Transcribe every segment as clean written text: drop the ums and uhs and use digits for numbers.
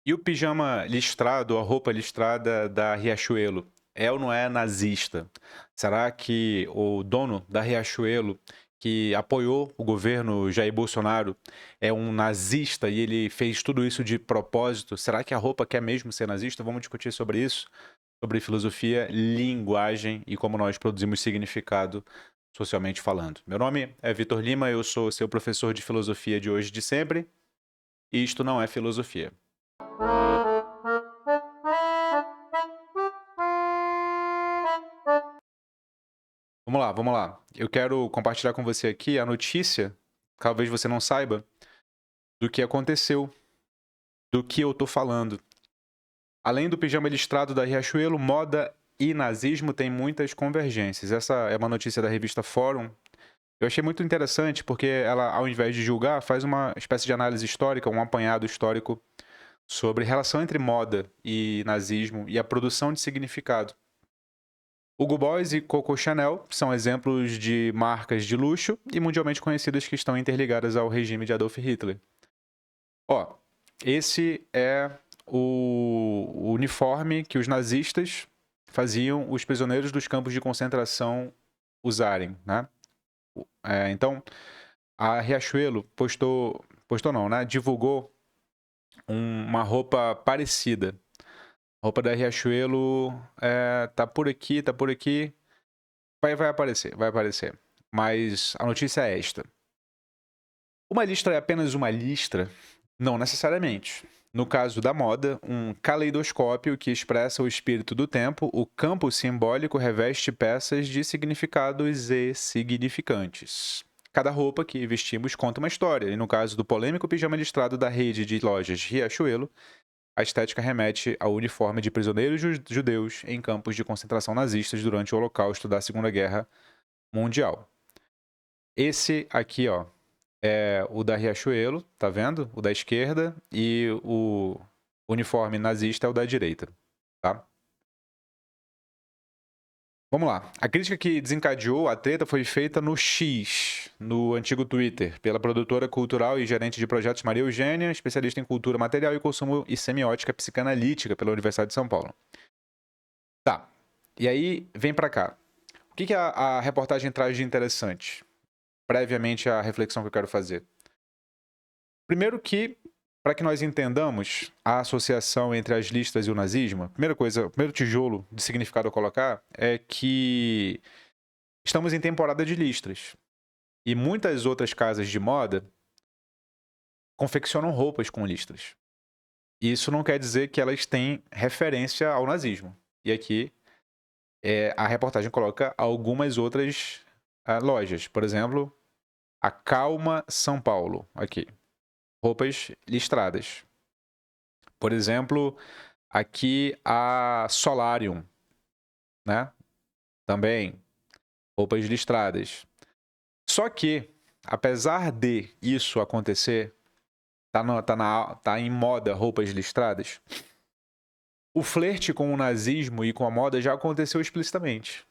E o pijama listrado, a roupa listrada da Riachuelo, é ou não é nazista? Será que o dono da Riachuelo, que apoiou o governo Jair Bolsonaro, é um nazista e ele fez tudo isso de propósito? Será que a roupa quer mesmo ser nazista? Vamos discutir sobre isso, sobre filosofia, linguagem e como nós produzimos significado socialmente falando. Meu nome é Vitor Lima, eu sou seu professor de filosofia de hoje e de sempre, e isto não é filosofia. Vamos lá, vamos lá. Eu quero compartilhar com você aqui a notícia, talvez você não saiba, do que aconteceu, do que eu tô falando. Além do pijama listrado da Riachuelo, moda e nazismo têm muitas convergências. Essa é uma notícia da revista Fórum. Eu achei muito interessante porque ela, ao invés de julgar, faz uma espécie de análise histórica, um apanhado histórico sobre relação entre moda e nazismo e a produção de significado. Hugo Boss e Coco Chanel são exemplos de marcas de luxo e mundialmente conhecidas que estão interligadas ao regime de Adolf Hitler. Ó, esse é o uniforme que os nazistas faziam os prisioneiros dos campos de concentração usarem, né? Então, a Riachuelo postou não, né? Divulgou uma roupa parecida. A roupa da Riachuelo tá por aqui, tá por aqui. Vai aparecer, vai aparecer. Mas a notícia é esta. Uma listra é apenas uma listra? Não necessariamente. No caso da moda, um caleidoscópio que expressa o espírito do tempo, o campo simbólico reveste peças de significados e significantes. Cada roupa que vestimos conta uma história, e no caso do polêmico pijama listrado da rede de lojas Riachuelo, a estética remete ao uniforme de prisioneiros judeus em campos de concentração nazistas durante o Holocausto da Segunda Guerra Mundial. Esse aqui, ó, é o da Riachuelo, tá vendo? O da esquerda, e o uniforme nazista é o da direita, tá? Vamos lá. A crítica que desencadeou a treta foi feita no X, no antigo Twitter, pela produtora cultural e gerente de projetos Maria Eugênia, especialista em cultura material e consumo e semiótica psicanalítica pela Universidade de São Paulo. Tá. E aí, vem pra cá. O que a reportagem traz de interessante? Previamente à reflexão que eu quero fazer. Primeiro que, para que nós entendamos a associação entre as listas e o nazismo, a primeira coisa, o primeiro tijolo de significado a colocar é que estamos em temporada de listras. E muitas outras casas de moda confeccionam roupas com listras. Isso não quer dizer que elas têm referência ao nazismo. E aqui a reportagem coloca algumas outras lojas. Por exemplo, a Calma São Paulo, aqui. Roupas listradas. Por exemplo, aqui a Solarium, né? Também roupas listradas. Só que, apesar de isso acontecer, tá em moda roupas listradas, o flerte com o nazismo e com a moda já aconteceu explicitamente.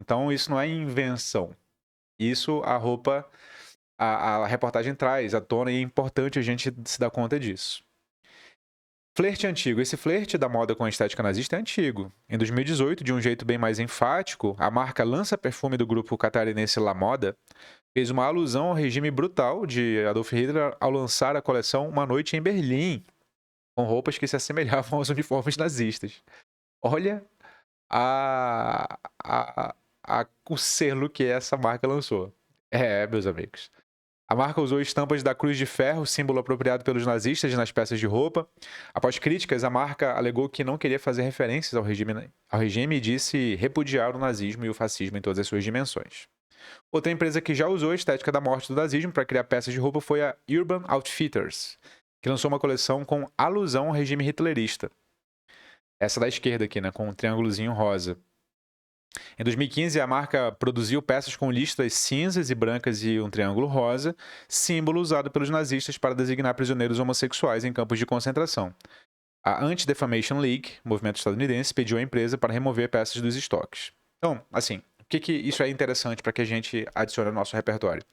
Então isso não é invenção. Isso a reportagem traz à tona e é importante a gente se dar conta disso. Flerte antigo. Esse flerte da moda com a estética nazista é antigo. Em 2018, de um jeito bem mais enfático, a marca Lança Perfume do grupo catarinense La Moda fez uma alusão ao regime brutal de Adolf Hitler ao lançar a coleção Uma Noite em Berlim, com roupas que se assemelhavam aos uniformes nazistas. Olha o selo que essa marca lançou. Meus amigos. A marca usou estampas da Cruz de Ferro, símbolo apropriado pelos nazistas nas peças de roupa. Após críticas, a marca alegou que não queria fazer referências ao regime e disse repudiar o nazismo e o fascismo em todas as suas dimensões. Outra empresa que já usou a estética da morte do nazismo para criar peças de roupa foi a Urban Outfitters, que lançou uma coleção com alusão ao regime hitlerista. Essa da esquerda aqui, né, com um triângulozinho rosa. Em 2015, a marca produziu peças com listas cinzas e brancas e um triângulo rosa, símbolo usado pelos nazistas para designar prisioneiros homossexuais em campos de concentração. A Anti-Defamation League, movimento estadunidense, pediu à empresa para remover peças dos estoques. Então, assim, o que isso é interessante para que a gente adicione ao nosso repertório?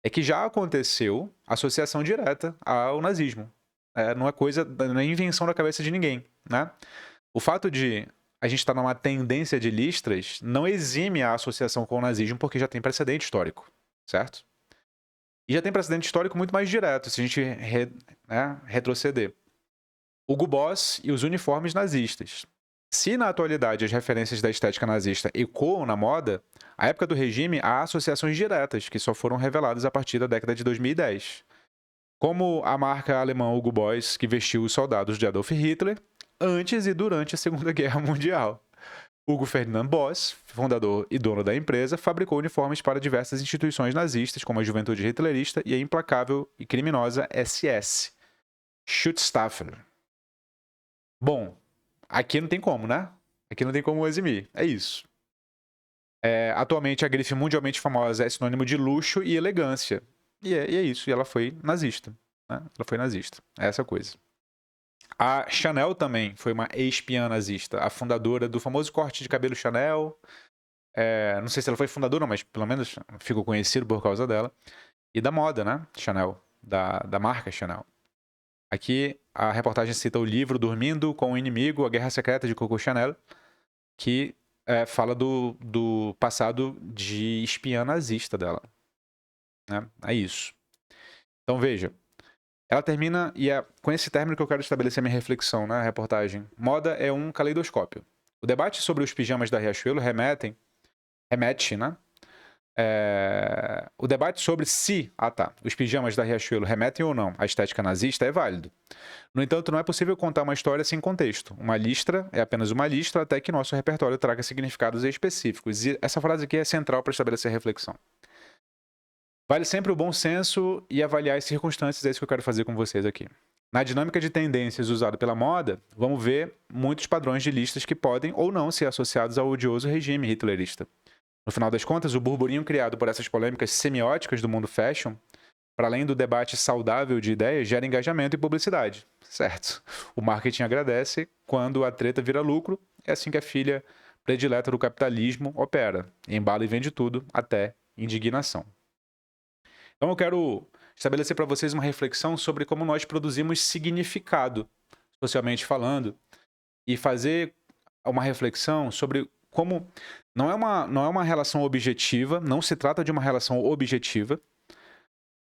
É que já aconteceu associação direta ao nazismo. não é coisa, não é invenção da cabeça de ninguém, né? O fato de a gente estar numa tendência de listras não exime a associação com o nazismo, porque já tem precedente histórico, certo? E já tem precedente histórico muito mais direto, se a gente retroceder. Hugo Boss e os uniformes nazistas. Se na atualidade as referências da estética nazista ecoam na moda, à época do regime há associações diretas que só foram reveladas a partir da década de 2010. Como a marca alemã Hugo Boss, que vestiu os soldados de Adolf Hitler antes e durante a Segunda Guerra Mundial. Hugo Ferdinand Boss, fundador e dono da empresa, fabricou uniformes para diversas instituições nazistas, como a Juventude Hitlerista e a implacável e criminosa SS, Schutzstaffel. Bom, aqui não tem como, né? Aqui não tem como eximir. É isso. Atualmente, a grife mundialmente famosa é sinônimo de luxo e elegância. E é isso. E ela foi nazista. Né? Ela foi nazista. É essa coisa. A Chanel também foi uma ex-espiã nazista. A fundadora do famoso corte de cabelo Chanel. Não sei se ela foi fundadora, mas pelo menos ficou conhecido por causa dela. E da moda, né? Chanel. Da marca Chanel. Aqui a reportagem cita o livro Dormindo com o Inimigo, A Guerra Secreta de Coco Chanel, que fala do passado de espiã nazista dela. Né? É isso. Então veja, ela termina, e é com esse término que eu quero estabelecer minha reflexão na reportagem. Moda é um caleidoscópio. O debate sobre os pijamas da Riachuelo remete, né? O debate sobre se os pijamas da Riachuelo remetem ou não à estética nazista é válido. No entanto, não é possível contar uma história sem contexto. Uma listra é apenas uma listra até que nosso repertório traga significados específicos. E essa frase aqui é central para estabelecer a reflexão. Vale sempre o bom senso e avaliar as circunstâncias, é isso que eu quero fazer com vocês aqui. Na dinâmica de tendências usada pela moda, vamos ver muitos padrões de listas que podem ou não ser associados ao odioso regime hitlerista. No final das contas, o burburinho criado por essas polêmicas semióticas do mundo fashion, para além do debate saudável de ideias, gera engajamento e publicidade. Certo. O marketing agradece quando a treta vira lucro, é assim que a filha predileta do capitalismo opera. Embala e vende tudo, até indignação. Então eu quero estabelecer para vocês uma reflexão sobre como nós produzimos significado, socialmente falando, e fazer uma reflexão sobre como não é uma relação objetiva, não se trata de uma relação objetiva,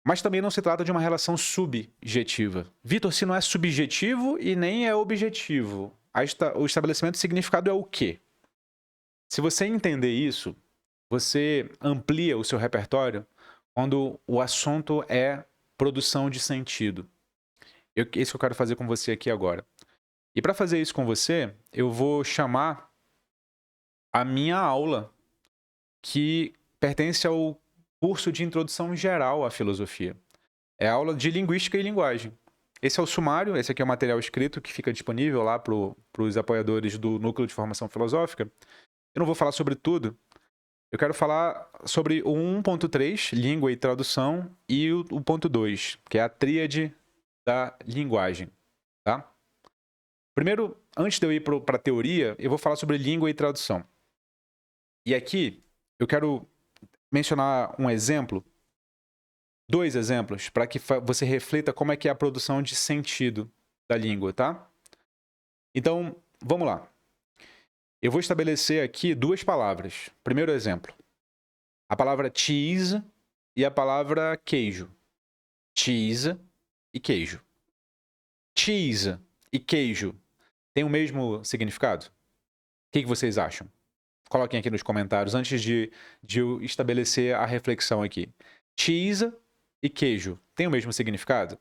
mas também não se trata de uma relação subjetiva. Vitor, se não é subjetivo e nem é objetivo, o estabelecimento de significado é o quê? Se você entender isso, você amplia o seu repertório quando o assunto é produção de sentido. Isso que eu quero fazer com você aqui agora. E para fazer isso com você, eu vou chamar a minha aula, que pertence ao curso de Introdução Geral à Filosofia. É a aula de Linguística e Linguagem. Esse é o sumário, esse aqui é o material escrito que fica disponível lá para os apoiadores do Núcleo de Formação Filosófica. Eu não vou falar sobre tudo. Eu quero falar sobre o 1.3, língua e tradução, e o ponto 2, que é a tríade da linguagem. Tá? Primeiro, antes de eu ir para a teoria, eu vou falar sobre língua e tradução. E aqui, eu quero mencionar um exemplo, 2 exemplos, para que você reflita como é que é a produção de sentido da língua, tá? Então, vamos lá. Eu vou estabelecer aqui 2 palavras. Primeiro exemplo. A palavra cheese e a palavra queijo. Cheese e queijo. Cheese e queijo têm o mesmo significado? O que vocês acham? Coloquem aqui nos comentários antes de eu estabelecer a reflexão aqui. Cheese e queijo têm o mesmo significado?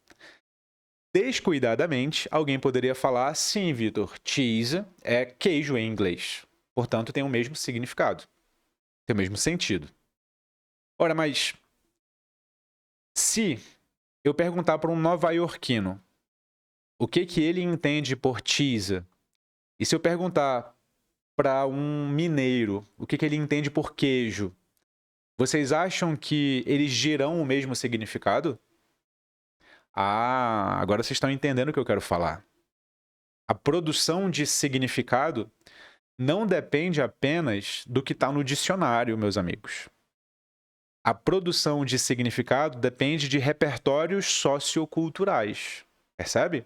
Descuidadamente, alguém poderia falar, sim, Vitor, cheese é queijo em inglês. Portanto, tem o mesmo significado. Tem o mesmo sentido. Ora, mas se eu perguntar para um nova-iorquino o que ele entende por cheese, e se eu perguntar para um mineiro o que ele entende por queijo, vocês acham que eles dirão o mesmo significado? Ah, agora vocês estão entendendo o que eu quero falar. A produção de significado não depende apenas do que está no dicionário, meus amigos. A produção de significado depende de repertórios socioculturais. Percebe?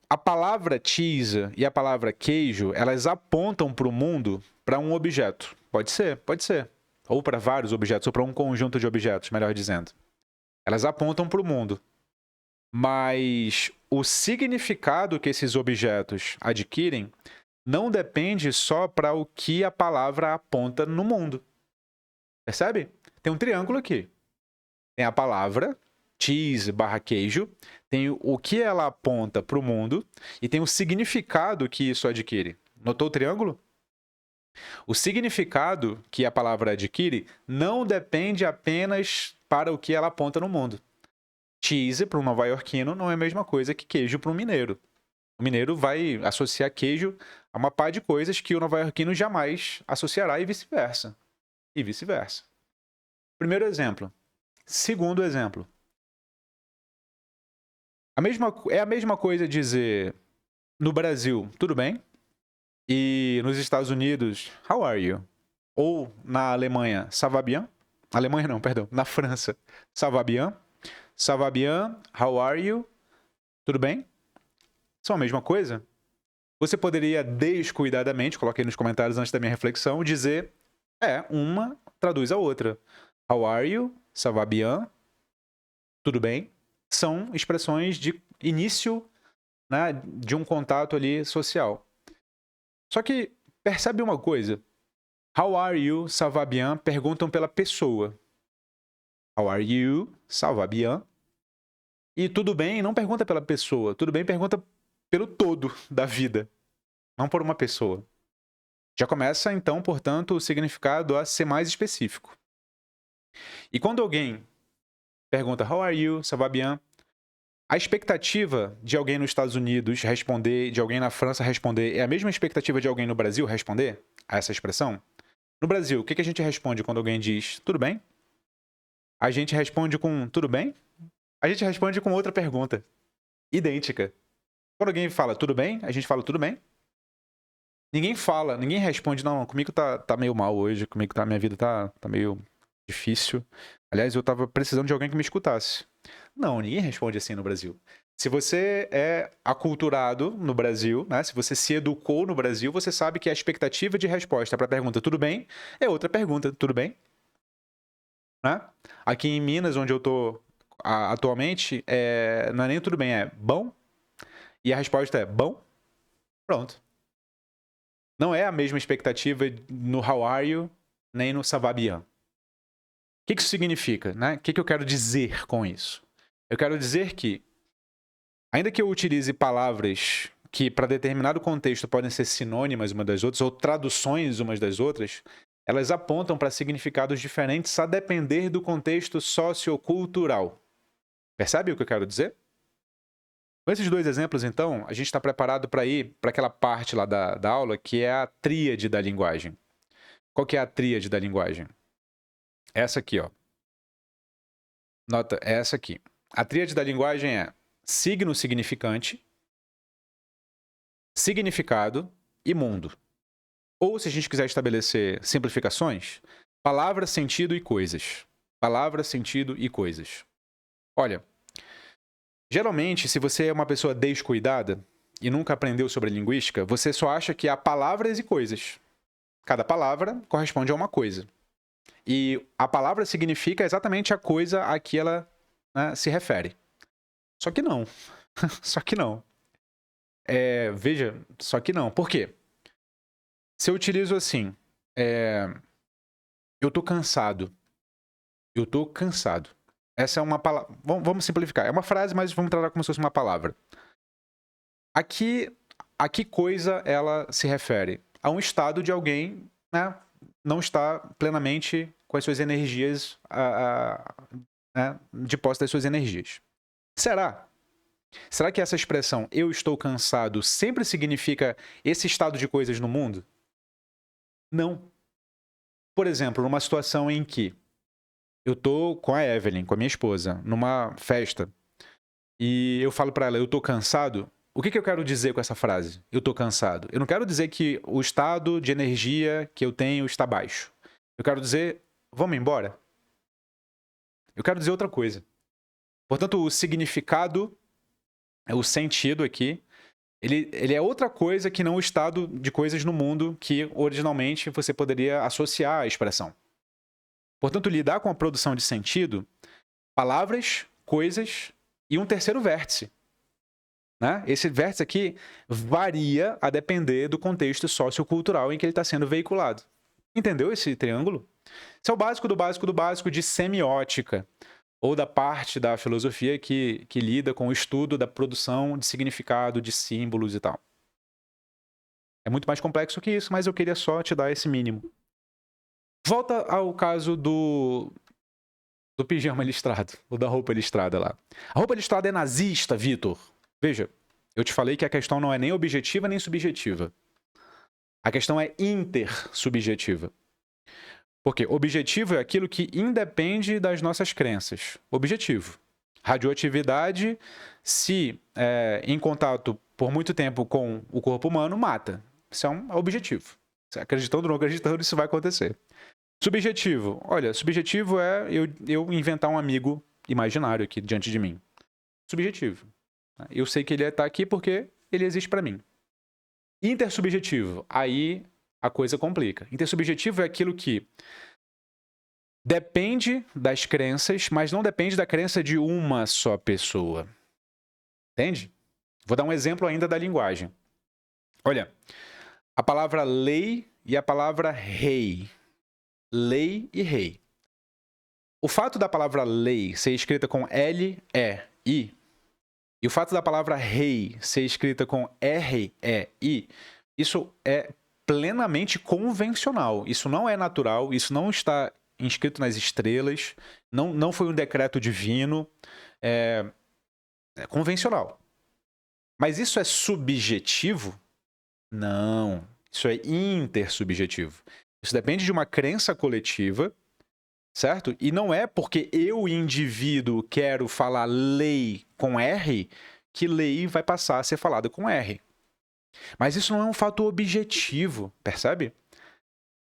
A palavra cheese e a palavra queijo, elas apontam para o mundo, para um objeto. Pode ser, pode ser. Ou para vários objetos, ou para um conjunto de objetos, melhor dizendo. Elas apontam para o mundo. Mas o significado que esses objetos adquirem não depende só para o que a palavra aponta no mundo. Percebe? Tem um triângulo aqui. Tem a palavra cheese barra queijo, tem o que ela aponta para o mundo e tem o significado que isso adquire. Notou o triângulo? O significado que a palavra adquire não depende apenas para o que ela aponta no mundo. Cheese para um nova-iorquino não é a mesma coisa que queijo para um mineiro. O mineiro vai associar queijo a uma pá de coisas que o nova-iorquino jamais associará e vice-versa. E vice-versa. Primeiro exemplo. Segundo exemplo. É a mesma coisa dizer no Brasil, tudo bem? E nos Estados Unidos, how are you? Ou na Alemanha, ça va bien? Alemanha não, perdão. Na França, ça va bien? Ça va bien? How are you? Tudo bem? São a mesma coisa? Você poderia descuidadamente, coloquei nos comentários antes da minha reflexão, dizer uma traduz a outra. How are you? Ça va bien? Tudo bem? São expressões de início, né, de um contato ali social. Só que percebe uma coisa. How are you? Ça va bien? Perguntam pela pessoa. How are you? Ça va bien? E tudo bem não pergunta pela pessoa. Tudo bem pergunta pelo todo da vida. Não por uma pessoa. Já começa, então, portanto, o significado a ser mais específico. E quando alguém pergunta How are you? Ça va bien? A expectativa de alguém nos Estados Unidos responder, de alguém na França responder, é a mesma expectativa de alguém no Brasil responder a essa expressão? No Brasil, o que a gente responde quando alguém diz tudo bem? A gente responde com tudo bem? A gente responde com outra pergunta, idêntica. Quando alguém fala tudo bem, a gente fala tudo bem? Ninguém responde, não, comigo tá meio mal hoje, comigo minha vida tá meio difícil. Aliás, eu tava precisando de alguém que me escutasse. Não, ninguém responde assim no Brasil. Se você é aculturado no Brasil, né? Se você se educou no Brasil, você sabe que a expectativa de resposta para a pergunta tudo bem é outra pergunta, tudo bem? Né? Aqui em Minas, onde eu tô atualmente, não é nem tudo bem, é bom? E a resposta é bom? Pronto. Não é a mesma expectativa no how are you, nem no ça va bien. O que isso significa? Né? O que eu quero dizer com isso? Eu quero dizer que, ainda que eu utilize palavras que para determinado contexto podem ser sinônimas umas das outras, ou traduções umas das outras, elas apontam para significados diferentes a depender do contexto sociocultural. Percebe o que eu quero dizer? Com esses dois exemplos, então, a gente está preparado para ir para aquela parte lá da aula que é a tríade da linguagem. Qual que é a tríade da linguagem? Essa aqui, ó. Nota, é essa aqui. A tríade da linguagem é signo significante, significado e mundo. Ou, se a gente quiser estabelecer simplificações, palavra, sentido e coisas. Palavra, sentido e coisas. Olha, geralmente, se você é uma pessoa descuidada e nunca aprendeu sobre linguística, você só acha que há palavras e coisas. Cada palavra corresponde a uma coisa. E a palavra significa exatamente a coisa a que ela, né, se refere. Só que não. Só que não. Veja, só que não. Por quê? Se eu utilizo assim, eu tô cansado. Eu tô cansado. Essa é uma palavra. Vamos simplificar. É uma frase, mas vamos tratar como se fosse uma palavra. Aqui, a que coisa ela se refere? A um estado de alguém, né, não está plenamente com as suas energias, né, de posse das suas energias. Será? Será que essa expressão eu estou cansado sempre significa esse estado de coisas no mundo? Não. Por exemplo, numa situação em que eu tô com a Evelyn, com a minha esposa, numa festa, e eu falo para ela, eu tô cansado, o que eu quero dizer com essa frase? Eu tô cansado. Eu não quero dizer que o estado de energia que eu tenho está baixo. Eu quero dizer, vamos embora? Eu quero dizer outra coisa. Portanto, o significado, o sentido aqui, ele é outra coisa que não o estado de coisas no mundo que originalmente você poderia associar à expressão. Portanto, lidar com a produção de sentido, palavras, coisas e um terceiro vértice. Né? Esse vértice aqui varia a depender do contexto sociocultural em que ele está sendo veiculado. Entendeu esse triângulo? Isso é o básico do básico do básico de semiótica, ou da parte da filosofia que lida com o estudo da produção de significado, de símbolos e tal. É muito mais complexo que isso, mas eu queria só te dar esse mínimo. Volta ao caso do pijama listrado, ou da roupa listrada lá. A roupa listrada é nazista, Vitor. Veja, eu te falei que a questão não é nem objetiva nem subjetiva. A questão é intersubjetiva. Porque objetivo é aquilo que independe das nossas crenças. Objetivo. Radioatividade, se em contato por muito tempo com o corpo humano, mata. Isso é um objetivo. Acreditando ou não acreditando, isso vai acontecer. Subjetivo. Olha, subjetivo é eu inventar um amigo imaginário aqui diante de mim. Subjetivo. Eu sei que ele está aqui porque ele existe para mim. Intersubjetivo. Aí a coisa complica. Intersubjetivo é aquilo que depende das crenças, mas não depende da crença de uma só pessoa. Entende? Vou dar um exemplo ainda da linguagem. Olha, a palavra lei e a palavra rei. Lei e rei. O fato da palavra lei ser escrita com L-E-I e o fato da palavra rei ser escrita com R-E-I, isso é plenamente convencional. Isso não é natural, isso não está inscrito nas estrelas, não foi um decreto divino, é convencional. Mas isso é subjetivo? Não, isso é intersubjetivo. Isso depende de uma crença coletiva, certo? E não é porque eu, indivíduo, quero falar lei com R, que lei vai passar a ser falada com R. Mas isso não é um fato objetivo, percebe?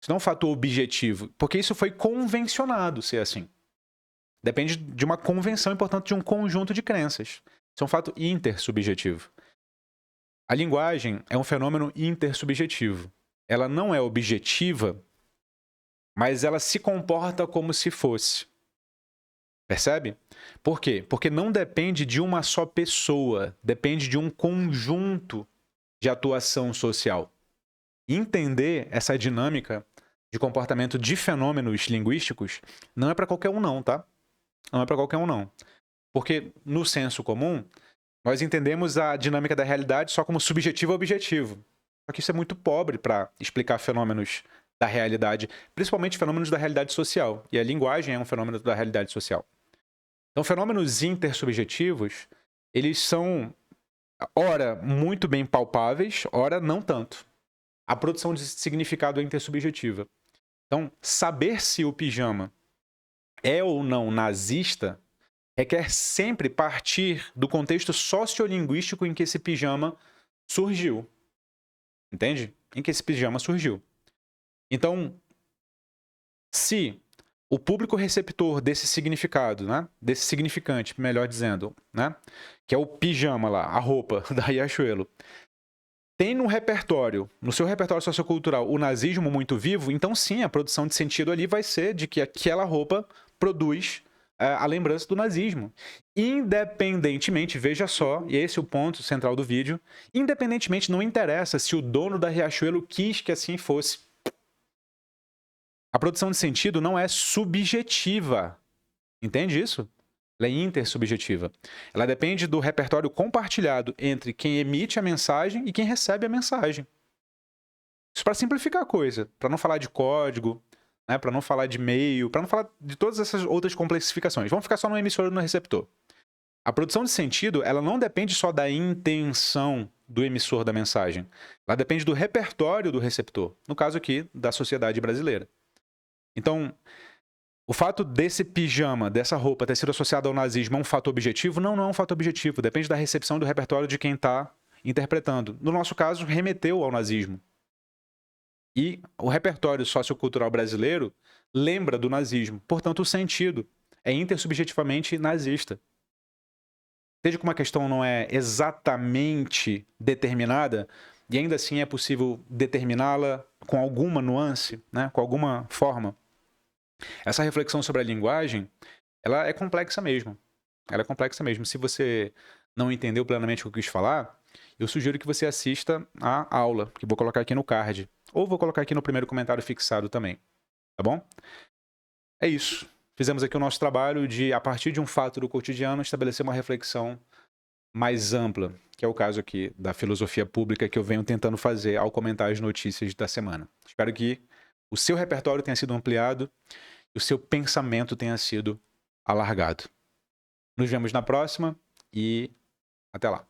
Isso não é um fato objetivo, porque isso foi convencionado ser assim. Depende de uma convenção e, portanto, de um conjunto de crenças. Isso é um fato intersubjetivo. A linguagem é um fenômeno intersubjetivo. Ela não é objetiva, mas ela se comporta como se fosse. Percebe? Por quê? Porque não depende de uma só pessoa, depende de um conjunto de atuação social. Entender essa dinâmica de comportamento de fenômenos linguísticos não é para qualquer um não, tá? Não é para qualquer um não. Porque no senso comum, nós entendemos a dinâmica da realidade só como subjetivo e objetivo. Só que isso é muito pobre para explicar fenômenos da realidade, principalmente fenômenos da realidade social. E a linguagem é um fenômeno da realidade social. Então, fenômenos intersubjetivos, eles são, ora, muito bem palpáveis, ora, não tanto. A produção de significado é intersubjetiva. Então, saber se o pijama é ou não nazista requer sempre partir do contexto sociolinguístico em que esse pijama surgiu. Entende? Em que esse pijama surgiu. Então, se o público receptor desse significado, né, desse significante, melhor dizendo, né, que é o pijama lá, a roupa da Riachuelo, tem no seu repertório sociocultural, o nazismo muito vivo, então sim, a produção de sentido ali vai ser de que aquela roupa produz a lembrança do nazismo. Independentemente, veja só, e esse é o ponto central do vídeo, independentemente, não interessa se o dono da Riachuelo quis que assim fosse. A produção de sentido não é subjetiva. Entende isso? Ela é intersubjetiva. Ela depende do repertório compartilhado entre quem emite a mensagem e quem recebe a mensagem. Isso para simplificar a coisa, para não falar de código, né, para não falar de e-mail, para não falar de todas essas outras complexificações. Vamos ficar só no emissor e no receptor. A produção de sentido, ela não depende só da intenção do emissor da mensagem. Ela depende do repertório do receptor, no caso aqui, da sociedade brasileira. Então, o fato desse pijama, dessa roupa ter sido associado ao nazismo é um fato objetivo? Não, não é um fato objetivo. Depende da recepção do repertório de quem está interpretando. No nosso caso, remeteu ao nazismo. E o repertório sociocultural brasileiro lembra do nazismo. Portanto, o sentido é intersubjetivamente nazista. seja que uma questão não é exatamente determinada, e ainda assim é possível determiná-la com alguma nuance, né? Com alguma forma. Essa reflexão sobre a linguagem, ela é complexa mesmo. Ela é complexa mesmo. Se você não entendeu plenamente o que eu quis falar, eu sugiro que você assista a aula, que vou colocar aqui no card. Ou vou colocar aqui no primeiro comentário fixado também. Tá bom? É isso. Fizemos aqui o nosso trabalho de, a partir de um fato do cotidiano, estabelecer uma reflexão mais ampla, que é o caso aqui da filosofia pública que eu venho tentando fazer ao comentar as notícias da semana. Espero que o seu repertório tenha sido ampliado e o seu pensamento tenha sido alargado. Nos vemos na próxima e até lá.